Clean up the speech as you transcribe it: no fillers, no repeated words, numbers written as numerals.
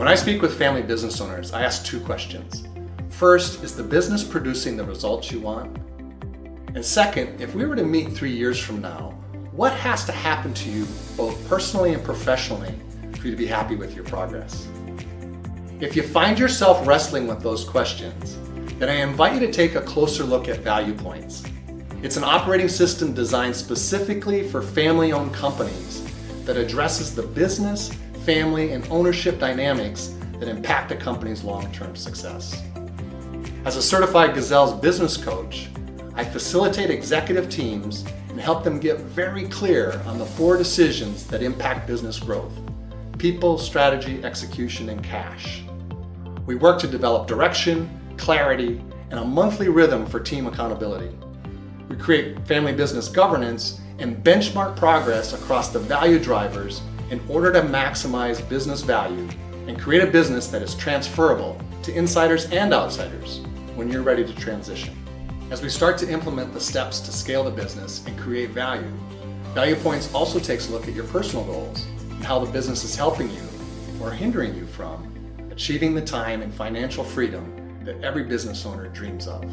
When I speak with family business owners, I ask two questions. First, is the business producing the results you want? And second, if we were to meet 3 years from now, what has to happen to you both personally and professionally for you to be happy with your progress? If you find yourself wrestling with those questions, then I invite you to take a closer look at ValuePoints. It's an operating system designed specifically for family-owned companies that addresses the business, family, and ownership dynamics that impact a company's long-term success. As a certified Gazelle's business coach, I facilitate executive teams and help them get very clear on the 4 decisions that impact business growth: people, strategy, execution, and cash. We work to develop direction, clarity, and a monthly rhythm for team accountability. We create family business governance and benchmark progress across the value drivers in order to maximize business value and create a business that is transferable to insiders and outsiders when you're ready to transition. As we start to implement the steps to scale the business and create value, ValuePoints also takes a look at your personal goals and how the business is helping you or hindering you from achieving the time and financial freedom that every business owner dreams of.